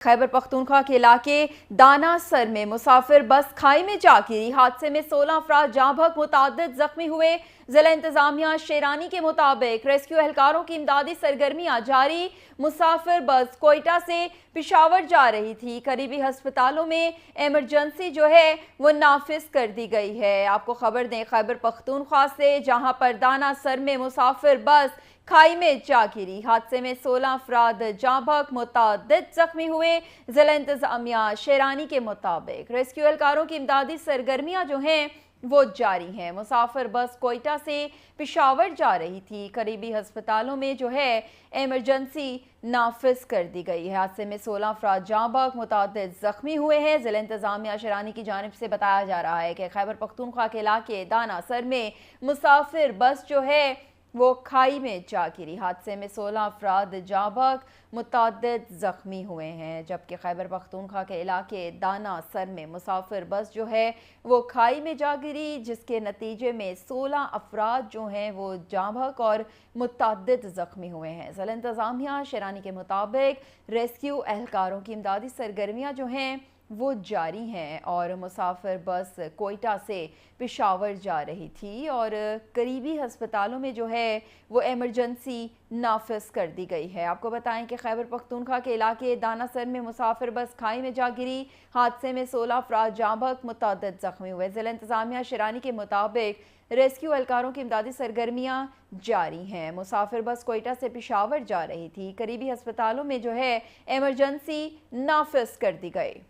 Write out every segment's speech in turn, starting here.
खैबर पख्तूनख्वा के इलाके दानासर में मुसाफिर बस खाई में जा गिरी। हादसे में 16 अफराद जाँ बहक, मुतादिद जख्मी हुए। जिला इंतजामिया शेरानी के मुताबिक रेस्क्यू एहलकारों की इमदादी सरगर्मियां जारी। मुसाफिर बस कोयटा से पिशावर जा रही थी। करीबी हस्पतालों में एमरजेंसी जो है वो नाफिज कर दी गई है। आपको खबर दें खैबर पख्तूनख्वा से, जहां पर दानासर में मुसाफिर बस खाई में जा गिरी। हादसे में 16 अफराद जाँ बहक, मुतादिद जख्मी हुए। जिला इंतजामिया शेरानी के मुताबिक रेस्क्यू एहलकारों की इमदादी सरगर्मियां जो हैं वो जारी हैं। मुसाफिर बस कोयटा से पिशावर जा रही थी। करीबी हस्पतालों में जो है एमरजेंसी नाफिज कर दी गई है। हादसे में 16 अफराद जाँ बहक, मुतादिद जख्मी हुए हैं। जिला इंतजामिया शेरानी की जानिब से बताया जा रहा है कि खैबर पख्तूनख्वा के इलाके दानासर में मुसाफिर बस जो है वो खाई में जा गिरी। हादसे में 16 अफराद जाँ बहक, मुतादिद जख्मी हुए हैं। जबकि खैबर पख्तूनख्वा के इलाके दानासर में मुसाफिर बस जो है वो खाई में जा गिरी, जिसके नतीजे में 16 अफराद जो हैं वो जाँ बहक और मुतादिद जख्मी हुए हैं। जिला इंतजामिया शेरानी के मुताबिक रेस्क्यू एहलकारों की इमदादी सरगर्मियाँ जो हैं वो जारी हैं और मुसाफिर बस कोयटा से पिशावर जा रही थी और करीबी हस्पतालों में जो है वो एमरजेंसी नाफिज कर दी गई है। आपको बताएं कि खैबर पख्तूनख्वा के इलाके दानासर में मुसाफिर बस खाई में जा गिरी। हादसे में 16 अफराद जाँ बहक, मुतादिद जख्मी हुए। जिला इंतजामिया शेरानी के मुताबिक रेस्क्यू एहलकारों की इमदादी सरगर्मियाँ जारी हैं। मुसाफिर बस कोयटा से पिशावर जा रही थी। करीबी हस्पतालों में जो है एमरजेंसी नाफिज कर दी गई।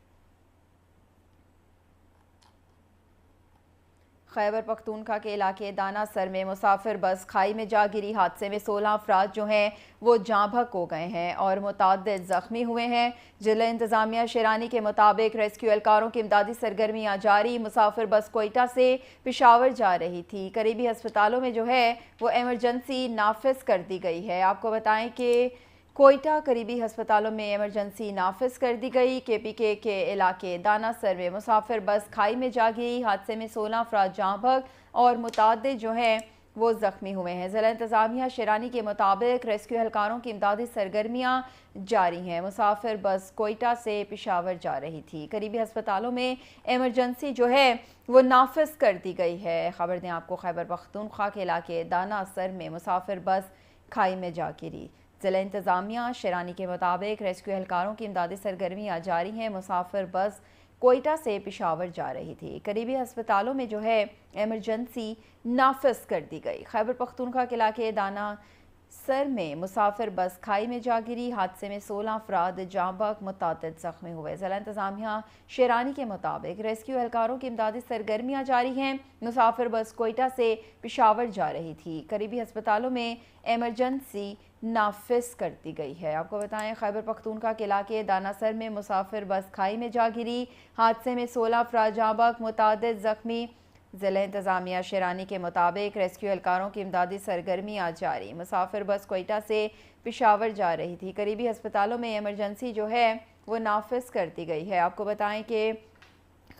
खैबर पख्तूनख्वा के इलाके दानासर में मुसाफिर बस खाई में जा गिरी। हादसे में 16 अफराद जो हैं वो जाँ बहक हो गए हैं और मुतादिद जख्मी हुए हैं। जिला इंतजामिया शेरानी के मुताबिक रेस्क्यू एहलकारों की इमदादी सरगर्मियाँ जारी। मुसाफिर बस कोयटा से पिशावर जा रही थी। करीबी हस्पतालों में जो है वो एमरजेंसी नाफिज कर दी गई है। आपको बताएं कि कोयटा करीबी हस्पतालों में एमरजेंसी नाफिज कर दी गई। KPK के इलाके दानासर में मुसाफिर बस खाई में जा गिरी। हादसे में 16 अफराद जाँ बहक और मुतादिद जो हैं वो जख्मी हुए हैं। जिला इंतजामिया शेरानी के मुताबिक रेस्क्यू एहलकारों की इमदादी सरगर्मियाँ जारी हैं। मुसाफिर बस कोयटा से पिशावर जा रही थी। करीबी हस्पतालों में एमरजेंसी जो है वो नाफिज कर दी गई है। खबर दें आपको खैबर पख्तूनख्वा के इलाके दानासर में मुसाफिर बस खाई में जा गिरी। जिला इंतजामिया शेरानी के मुताबिक रेस्क्यू एहलकारों की इमदादी सरगर्मियाँ जारी हैं। मुसाफिर बस कोयटा से पिशावर जा रही थी। करीबी हस्पतालों में जो है एमरजेंसी नाफिज कर दी गई। खैबर पख्तूनख्वा के इलाके दानासर में मुसाफिर बस खाई में जा गिरी। हादसे में 16 अफराद जाँ बहक, मुतादिद जख्मी हुए। जिला इंतजामिया शेरानी के मुताबिक रेस्क्यू एहलकारों की इमदादी सरगर्मियाँ जारी हैं। मुसाफिर बस कोयटा से पिशावर जा रही थी। करीबी हस्पतालों में एमरजेंसी नाफिज कर दी गई है। आपको बताएं खैबर पख्तूनख्वा के इलाके दानासर में मुसाफिर बस खाई में जा गिरी। हादसे में 16 अफराद जाँ बहक, मुतादिद जख्मी। जिला इंतजामिया शेरानी के मुताबिक रेस्क्यू एहलकारों की इमदादी सरगर्मियाँ जारी। मुसाफिर बस कोयटा से पिशावर जा रही थी। करीबी हस्पतालों में एमरजेंसी जो है वो नाफिज कर दी गई है। आपको बताएं कि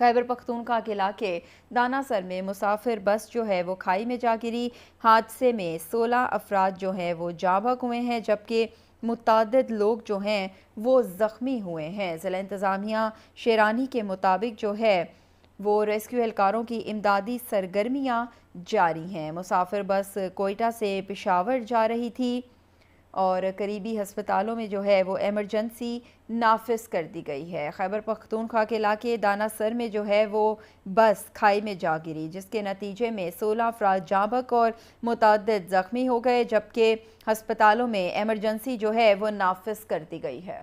खैबर पख्तूनख्वा के इलाके दानासर में मुसाफिर बस जो है वो खाई में जा गिरी। हादसे में 16 अफराद जो हैं वो जाँ बहक हुए हैं, जबकि मुतादिद लोग जो हैं वो ज़ख्मी हुए हैं। जिला इंतजामिया शेरानी के मुताबिक जो है वो रेस्क्यू एहलकारों की इमदादी सरगर्मियाँ जारी हैं। मुसाफिर बस कोयटा से पिशावर जा रही थी और करीबी हस्पतालों में जो है वो एमरजेंसी नाफिज कर दी गई है। खैबर पख्तूनख्वा के इलाके दानासर में जो है वो बस खाई में जा गिरी, जिसके नतीजे में 16 अफराद जाँ बहक और मुतादिद जख्मी हो गए, जबकि हस्पतालों में एमरजेंसी जो है वो नाफिज कर दी गई है।